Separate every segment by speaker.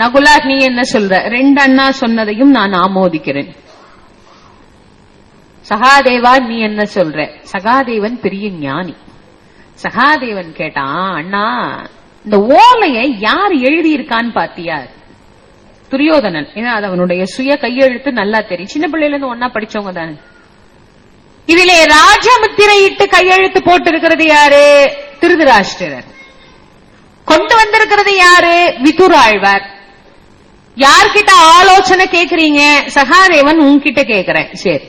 Speaker 1: நகுலா நீ என்ன சொல்ற? ரெண்டு அண்ணா சொன்னதையும் நான் ஆமோதிக்கிறேன். சகாதேவா நீ என்ன சொல்ற? சகாதேவன் பெரிய ஞானி. சகாதேவன் கேட்டான், அண்ணா இந்த ஓலையை யார் எழுதியிருக்கான்னு பாத்தியா? துரியோதனன். ஏன்னா அது அவனுடைய சுய கையெழுத்து நல்லா தெரியும். சின்ன பிள்ளைல இருந்து ஒன்னா படிச்சவங்க தானே. இதிலே ராஜமுத்திரையிட்டு கையெழுத்து போட்டு இருக்கிறது யாரு? திருதராஷ்டிரர். கொண்டு வந்திருக்கிறது யாரு? விதுராழ்வார். யார்கிட்ட ஆலோசனை கேக்குறீங்க? சகாதேவன் உன்கிட்ட கேக்குறேன். சரி,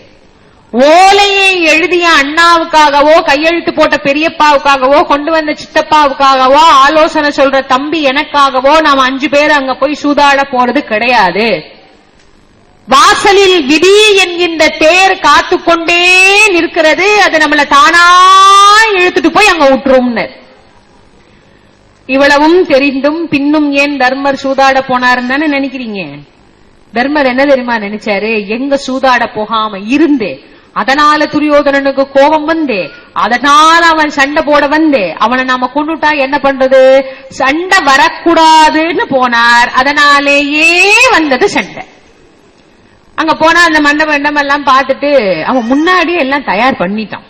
Speaker 1: ஓலையை எழுதிய அண்ணாவுக்காகவோ கையெழுத்து போட்ட பெரியப்பாவுக்காகவோ கொண்டு வந்த சித்தப்பாவுக்காகவோ ஆலோசனை சொல்ற தம்பி எனக்காகவோ நாம் 5 பேர் அங்க போய் சூதாட போறது கிடையாது. வாசலில் விதி என்கின்ற தேர் காத்துக்கொண்டே நிற்கிறது. அது நம்மள தானா இழுத்துட்டு போய் அங்க விட்டுரும். இவ்வளவும் தெரிந்தும் பின்னும் ஏன் தர்மர் சூதாட போனாருன்னு தானே நினைக்கிறீங்க? தர்மர் என்ன தெரியுமா நினைச்சாரு? எங்க சூதாட போகாம இருந்து அதனால துரியோதனனுக்கு கோபம் வந்தே, அதனால அவன் சண்டை போட வந்தே, அவனை நாம கொண்டுட்டா என்ன பண்றது? சண்டை வரக்கூடாதுன்னு போனார். அதனாலேயே வந்தது சண்டை. அங்க போனா அந்த மண்டபம் எல்லாம் பார்த்துட்டு அவன் முன்னாடியே எல்லாம் தயார் பண்ணிட்டான்.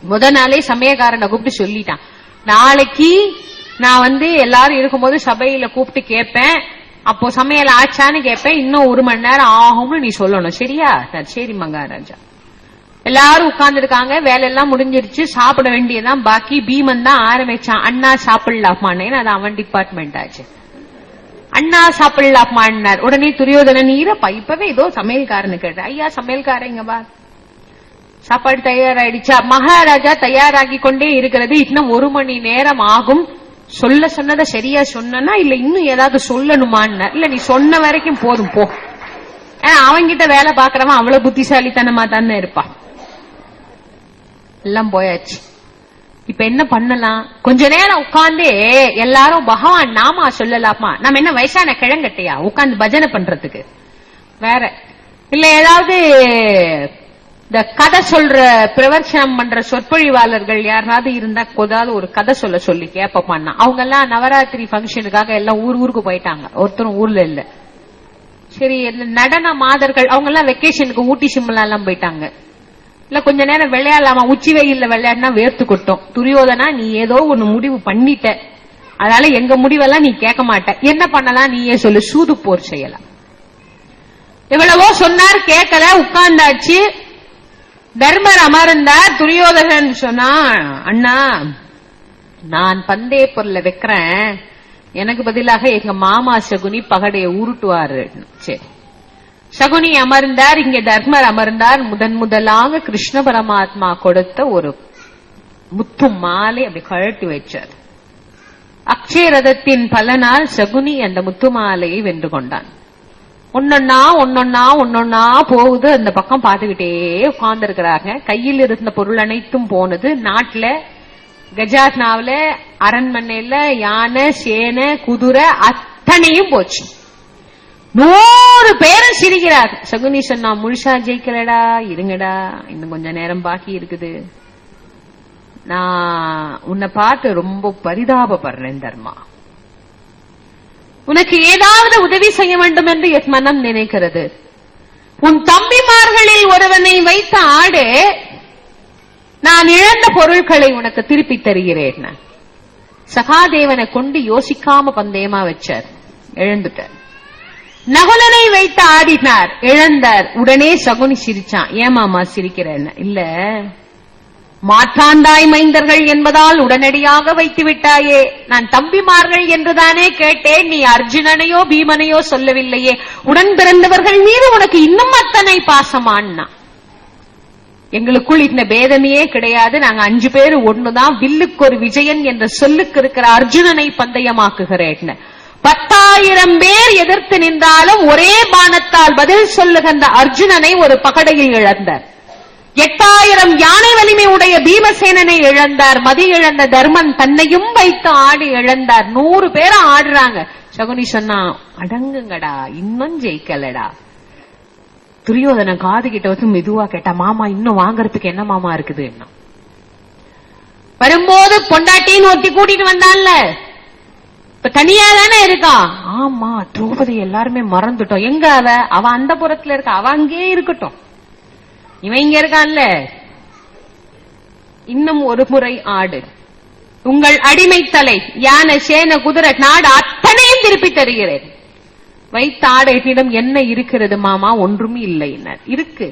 Speaker 1: முதல் நாளே சமயக்காரனை கூப்பிட்டு சொல்லிட்டான், நாளைக்கு நான் எல்லாரும் இருக்கும்போது சபையில கூப்பிட்டு கேட்பேன், அப்போ சமையல் ஆச்சான்னு கேட்பேன், இன்னும் 1 மணி நேரம் ஆகும்னு நீ சொல்லணும், சரியா? சரி மகாராஜா. எல்லாரும் உட்கார்ந்து இருக்காங்க, வேலையெல்லாம் முடிஞ்சிருச்சு, சாப்பிட வேண்டியதான் பாக்கி. பீமன் தான் ஆரம்பிச்சான், அண்ணா சாப்பிடலாமான்னு. அது அவன் டிபார்ட்மெண்ட் ஆச்சு. அண்ணா சாப்பிடலாமான்னார். உடனே துரியோதனன் ஈரப்பா இப்பவே ஏதோ சமையல்காரனு கேட்ட, ஐயா சமையல்காரன் இங்க வா, சாப்பாடு தயாராயிடுச்சா? மகாராஜா தயாராகி கொண்டே இருக்கிறது, இன்னும் 1 மணி நேரம் ஆகும். சொல்ல சொன்னதை சரியா சொன்னா இல்ல இன்னும் ஏதாவது சொல்லணுமான்னு? இல்ல நீ சொன்ன வரைக்கும் போதும் போ. ஏன்னா அவங்கிட்ட வேலை பாக்குறவன் அவ்வளவு புத்திசாலித்தனமா தானே இருப்பான். எல்லாம் போயாச்சு. இப்ப என்ன பண்ணலாம்? கொஞ்ச நேரம் உட்கார்ந்து எல்லாரும் பகவான் நாமா சொல்லலாமா? நம்ம என்ன வயசான கிழங்கட்டையா உட்கார்ந்து பஜனை பண்றதுக்கு? வேற இல்ல ஏதாவது இந்த கதை சொல்ற பிரவர்ச்சனம் பண்ற சொற்பொழிவாளர்கள் யாராவது இருந்தா ஏதாவது ஒரு கதை சொல்ல சொல்லி கேட்பான்னா. அவங்க எல்லாம் நவராத்திரி பங்கனுக்காக எல்லாம் ஊருக்கு போயிட்டாங்க, ஒருத்தரும் ஊர்ல இல்ல. சரி, நடன மாதர்கள் அவங்க எல்லாம் வெக்கேஷனுக்கு ஊட்டி சிம்லா எல்லாம் போயிட்டாங்க. இல்ல கொஞ்ச நேரம் விளையாடலாமா? உச்சி வெயில்ல விளையாடினா வேர்த்து கொட்டும். துரியோதனா நீ ஏதோ ஒண்ணு முடிவு பண்ணிட்ட, அதனால எங்க முடிவெல்லாம் நீ கேட்க மாட்ட. என்ன பண்ணலாம் நீயே சொல்லு. சூது போர் செய்யலாம். எவ்வளவோ சொன்னார், கேட்கல, உட்கார்ந்தாச்சு. தர்மர் அமர்ந்தார். துரியோதனன் சொன்னா, அண்ணா நான் பந்தே பொருளை வைக்கிறேன், எனக்கு பதிலாக எங்க மாமா சகுனி பகடையை உருட்டுவாரு. சரி, சகுனி அமர்ந்தார். இங்கே தர்மர் அமர்ந்தார். முதலாக கிருஷ்ண பரமாத்மா கொடுத்த ஒரு முத்து மாலை அப்படி கழட்டி வச்சார். அக்ஷய ரதத்தின் பலனால் சகுனி அந்த முத்து மாலையை வென்று கொண்டான். ஒன்னொன்னா போகுது. அந்த பக்கம் பார்த்துக்கிட்டே உட்கார்ந்து இருக்கிறாங்க. கையில் இருந்த பொருள் அனைத்தும் போனது. நாட்டுல கஜாத்னாவில அரண்மனையில யானை சேனை குதிரை அத்தனையும் போச்சு. 100 பேரும் சிரிக்கிறார். சகுனி சொன்னா, முழுசா ஜெயிக்கலடா, இருங்கடா, இன்னும் கொஞ்ச நேரம் பாக்கி இருக்குது. நான் உன்னை பார்த்து ரொம்ப பரிதாபப்படுறேன் தர்மா. உனக்கு ஏதாவது உதவி செய்ய வேண்டும் என்று என் மனம் நினைக்கிறது. உன் தம்பிமார்களில் ஒருவனை வைத்து ஆடு, நான் இழந்த பொருட்களை உனக்கு திருப்பி தருகிறேன். சகாதேவனை கொண்டு யோசிக்காம பந்தயமா வச்சார், இழந்துட்டார். நகுலனை வைத்து ஆடினார், இழந்தார். உடனே சகுனி சிரிச்சான். ஏமாமா சிரிக்கிறேன்? இல்ல, மாற்றாந்தாய் மைந்தர்கள் என்பதால் உடனடியாக வைத்து விட்டாயே. நான் தம்பிமார்கள் என்றுதானே கேட்டேன், நீ அர்ஜுனனையோ பீமனையோ சொல்லவில்லையே. உடன் பிறந்தவர்கள் மீது உனக்கு இன்னும் அத்தனை பாசமானா? எங்களுக்குள் இந்த பேதமையே கிடையாது, நாங்க 5 பேர் ஒண்ணுதான். வில்லுக்கு ஒரு விஜயன் என்ற சொல்லுக்கு இருக்கிற அர்ஜுனனை பந்தயமாக்குகிறேன். 10,000 பேர் எதிர்த்து நின்றாலும் ஒரே பானத்தால் பதில் சொல்லுகின்ற அர்ஜுனனை ஒரு பகடையில் இழந்தார். 8,000 யானை வலிமை உடைய பீமசேனனை இழந்தார். மதி இழந்த தர்மன் தன்னையும் வைத்து ஆடி இழந்தார். 100 பேரை ஆடுறாங்க. சகுனி சொன்னா, அடங்குங்கடா, இன்னும் ஜெயிக்கலடா. துரியோதன காது கிட்ட மெதுவா கேட்டா, மாமா இன்னும் வாங்கறதுக்கு என்ன மாமா இருக்குது? வரும்போது பொண்டாட்டின்னு ஒத்தி கூட்டிட்டு வந்தான்ல, இப்ப தனியா தானே இருக்கான். ஆமா, திரௌபதி எல்லாருமே மறந்துட்டோம். எங்க அவ அந்த புறத்துல இருக்கா, அவ அங்கே இருக்கட்டும், இவன் இங்க இருக்கான்ல. இன்னும் ஒரு முறை ஆடு, உங்கள் அடிமை தலை, யானை, சேன, குதிரை, நாடு அத்தனையும் திருப்பி தருகிறேன். வைத்த ஆடையிடம் என்ன இருக்கிறது மாமா? ஒன்றும் இல்லை. இருக்கு,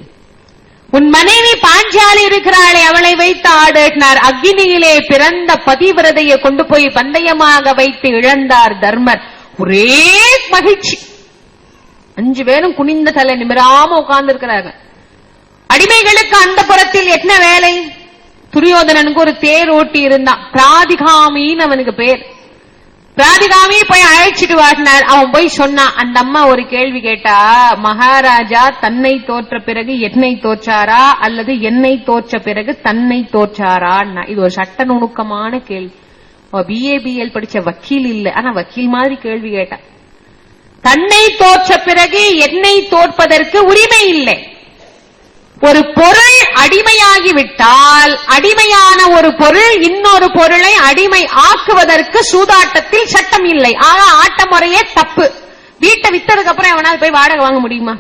Speaker 1: உன் மனைவி பாஞ்சாலி இருக்கிறாளே, அவளை வைத்து ஆடினார். அக்னியிலே பிறந்த பதிவிரதையை கொண்டு போய் பந்தயமாக வைத்து இழந்தார் தர்மர். ஒரே மகிழ்ச்சி. 5 பேரும் குனிந்த தலை நிமிராம உட்கார்ந்து இருக்கிறாங்க. அடிமைகளுக்கு அந்த புறத்தில் என்ன வேலை? துரியோதனனுக்கு ஒரு தேர் ஓட்டி இருந்தான், பிராதிகாமின்னு அவனுக்கு பேர். பிராதிகாமி போய் அழைச்சிட்டு வாடினார். அவன் போய் சொன்னான். அந்த அம்மா ஒரு கேள்வி கேட்டா, மகாராஜா தன்னை தோற்ற பிறகு என்னை தோற்றாரா அல்லது என்னை தோற்ற பிறகு தன்னை தோற்றாரா? இது ஒரு சட்ட நுணுக்கமான கேள்வி. BABL படிச்ச வக்கீல் இல்ல, ஆனா வக்கீல் மாதிரி கேள்வி கேட்டா. தன்னை தோற்ற பிறகு என்னை தோற்பதற்கு உரிமை இல்லை. ஒரு பொருள் அடிமையாகிவிட்டால் அடிமையான ஒரு பொருள் இன்னொரு பொருளை அடிமை ஆக்குவதற்கு சூதாட்டத்தில் சட்டம் இல்லை. ஆக ஆட்ட முறையே தப்பு. வீட்டை வித்ததுக்கு அப்புறம் எவனாவது போய் வாடகை வாங்க முடியுமா?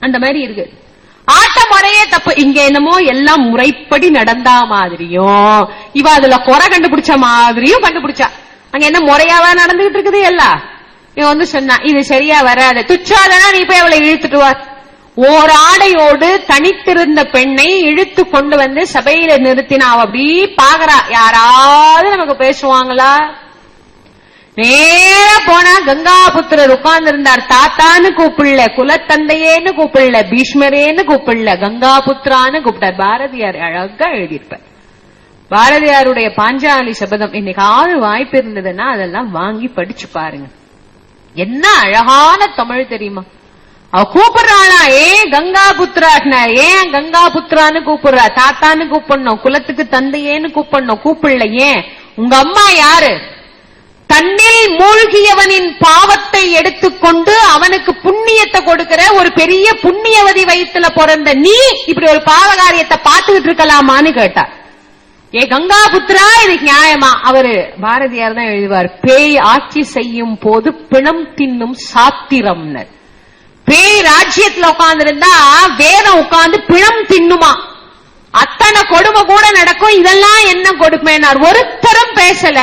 Speaker 1: அந்த மாதிரி இருக்கு. ஆட்ட முறையே தப்பு. இங்க என்னமோ எல்லாம் முறைப்படி நடந்தா மாதிரியும் இவ அதுல குறை கண்டுபிடிச்ச மாதிரியும் கண்டுபிடிச்சா. அங்க என்ன முறையாவா நடந்துகிட்டு இருக்குது எல்லாம். இவன் வந்து சொன்னா இது சரியா வராது, துச்சாதனா நீ போய் அவளை இழுத்துட்டு வா. ஓர் ஆடையோடு தனித்திருந்த பெண்ணை இழுத்து கொண்டு வந்து சபையில நிறுத்தினா. அவ அப்படி பாக்குறா, யாராவது நமக்கு பேசுவாங்களா? நேர போனா கங்காபுத்திரர் உட்கார்ந்து இருந்தார். தாத்தான்னு கூப்பிடல, குலத்தந்தையேன்னு கூப்பிடல, பீஷ்மரேன்னு கூப்பிடல, கங்காபுத்திரான்னு கூப்பிட்டார். பாரதியார் அழகா எழுதியிருப்பார். பாரதியாருடைய பாஞ்சாலி சபதம் என்னைக்காவது வாய்ப்பு இருந்ததுன்னா அதெல்லாம் வாங்கி படிச்சு பாருங்க. என்ன அழகான தமிழ் தெரியுமா? அவ கூப்பிடுறாளா, கங்காபுத்திரா. ஏன் கங்காபுத்திரான்னு கூப்பிடுறா? தாத்தான்னு கூப்பிடணும், குலத்துக்கு தந்தையேன்னு கூப்பிடணும். கூப்பிடல. ஏன்? உங்க அம்மா யாரு? தன்னில் மூழ்கியவனின் பாவத்தை எடுத்துக்கொண்டு அவனுக்கு புண்ணியத்தை கொடுக்கிற ஒரு பெரிய புண்ணியவதி வயிற்றுல பிறந்த நீ இப்படி ஒரு பாவகாரியத்தை பார்த்துக்கிட்டு இருக்கலாமான்னு கேட்டா. கங்காபுத்திரா, இதுக்கு நியாயமா? அவரு பாரதியார் தான் எழுதுவார், பேய் ஆட்சி செய்யும் போது பிணம் தின்னும் சாத்திரம்னர். பேய் ராஜ்யத்துல உட்கார்ந்து இருந்தா வேதம் உட்கார்ந்து பிணம் தின்னுமா. அத்தனை கொடுமை கூட நடக்கும். இதெல்லாம் என்ன கொடுமைனார்? ஒருத்தரும் பேசல.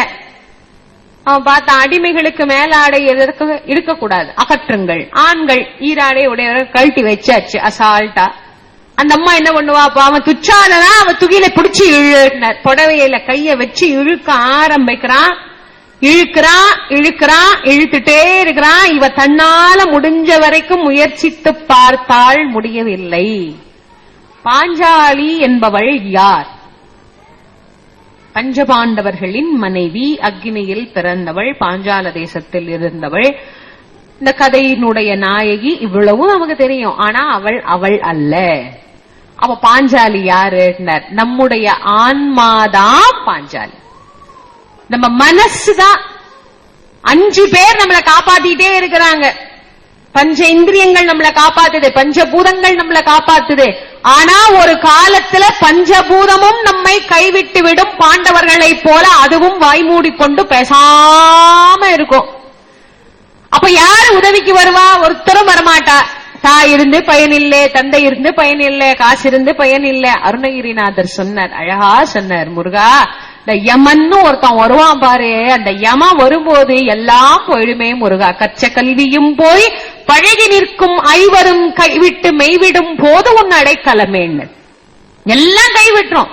Speaker 1: அவன் பார்த்தா அடிமைகளுக்கு மேலாடை இருக்கக்கூடாது, அகற்றுங்கள். ஆண்கள் ஈராடை உடையவர்கள் கழட்டி வச்சாச்சு அசால்ட்டா. அந்த அம்மா என்ன பண்ணுவா? அவன் துச்சாதனா அவன் துகில பிடிச்சி இழுனார். புடவையில கைய வச்சு இழுக்க ஆரம்பிக்கிறான். இழுக்கிறான், இழுத்துட்டே இருக்கிறான். இவ தன்னால முடிஞ்ச வரைக்கும் முயற்சித்து பார்த்தால் முடியவில்லை. பாஞ்சாலி என்பவள் யார்? பஞ்சபாண்டவர்களின் மனைவி, அக்னியில் பிறந்தவள், பாஞ்சால தேசத்தில் இருந்தவள். இந்த கதையினுடைய நாயகி. இவ்வளவு நமக்கு தெரியும். ஆனா அவள் அல்ல. அவ பாஞ்சாலி யாரு? நம்முடைய ஆன்மாதான் பாஞ்சாலி. நம்ம மனசுதான். 5 பேர் நம்மளை காப்பாத்திட்டே இருக்கிறாங்க. பஞ்ச இந்திரியங்கள் நம்மளை காப்பாத்துது, பஞ்சபூதங்கள் நம்மளை காப்பாத்துது. ஆனா ஒரு காலத்துல பஞ்சபூதமும் நம்மை கைவிட்டு விடும். பாண்டவர்களை போல அதுவும் வாய்மூடிக்கொண்டு பேசாம இருக்கும். அப்ப யாரு உதவிக்கு வருவா? ஒருத்தரும் வரமாட்டா. தாய் இருந்து பயனில்லை, தந்தை இருந்து பயனில்லை, காசு இருந்து பயனில்லை. அருணகிரிநாதர் சொன்னார், அழகா சொன்னார், முருகா இந்த யமன்னு ஒருத்தன் வருவான் பாரு, அந்த யமன் வரும்போது எல்லாம் போயிடுமே முருகா. கற்ற கல்வியும் போய் பழகி நிற்கும் ஐவரும் கைவிட்டு மெய்விடும் போது உன் அடைக்கலமேன்னு எல்லாம் கைவிட்டுரும்.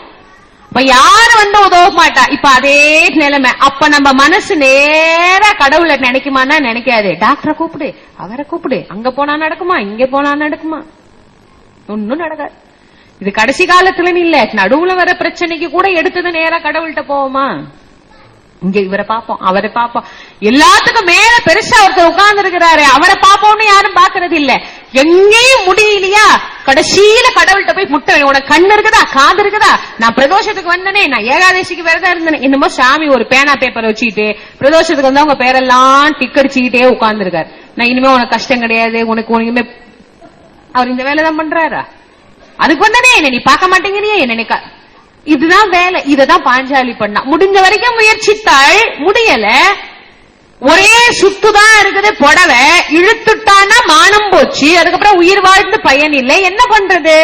Speaker 1: இப்ப யாரு வந்து உதவ மாட்டா. இப்ப அதே நிலைமை. அப்ப நம்ம மனசு நேரா கடவுளை நினைக்குமானா நினைக்காது. டாக்டரை கூப்பிடு, அவரை கூப்பிடு, அங்க போனா நடக்குமா, இங்க போனா நடக்குமா? ஒன்னும் நடக்காது. இது கடைசி காலத்துல இல்ல, நடுவுல வர பிரச்சனைக்கு கூட எடுத்தது நேரா கடவுள்கிட்ட போவோமா? இங்க இவரை பாப்போம், அவரை பாப்போம். எல்லாத்துக்கும் மேல பெருசா ஒருத்தர் உட்கார்ந்து இருக்கிறாரு, அவரை பாப்போம்னு யாரும் பாக்குறது இல்ல. எங்கேயும் முடியலையா, கடைசியில கடவுள்கிட்ட போய் முட்டை, உனக்கு கண்ணு இருக்குதா, காது இருக்குதா? நான் பிரதோஷத்துக்கு வந்தனே, நான் ஏகாதசிக்கு விரதம் இருந்தேன். என்னமோ சாமி ஒரு பேனா பேப்பர் வச்சுக்கிட்டு பிரதோஷத்துக்கு வந்து அவங்க பேரெல்லாம் டிக்கடிச்சுக்கிட்டே உட்கார்ந்து இருக்காரு. நான் இனிமே உனக்கு கஷ்டம் கிடையாது, உனக்கு இனிமே. அவர் இந்த வேலைதான் பண்றாரா? அதுக்கு வந்தனே என்ன நீ பார்க்க மாட்டேங்கிறியே என்ன? இதுதான் வேலை. இததான் பாஞ்சாலி பண்ணா. முடிஞ்ச வரைக்கும் முயற்சித்தாள், முடியல. ஒரே சுத்துதான் இருக்குது புடவை, இழுத்துட்டானா மானம் போச்சு, அதுக்கப்புறம் உயிர் வாழ்ந்து பயன் இல்லை. என்ன பண்றது?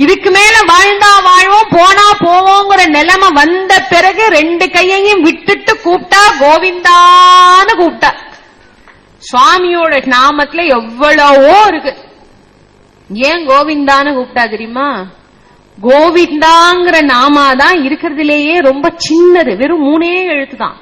Speaker 1: இதுக்கு மேல வாழ்ந்தா வாழ்வோம் போனா போவோங்கிற நிலைமை வந்த பிறகு ரெண்டு கையையும் விட்டுட்டு கூப்பிட்டா கோவிந்தான்னு கூப்பிட்டா. சுவாமியோட நாமத்துல எவ்வளவோ இருக்கு. ஏன் கோவிந்தான்னு கூப்பிட்டா தெரியுமா? கோவிந்தாங்கிற நாமாதான் இருக்கிறதுலேயே ரொம்ப சின்னது, வெறும் 3 எழுத்து தான்.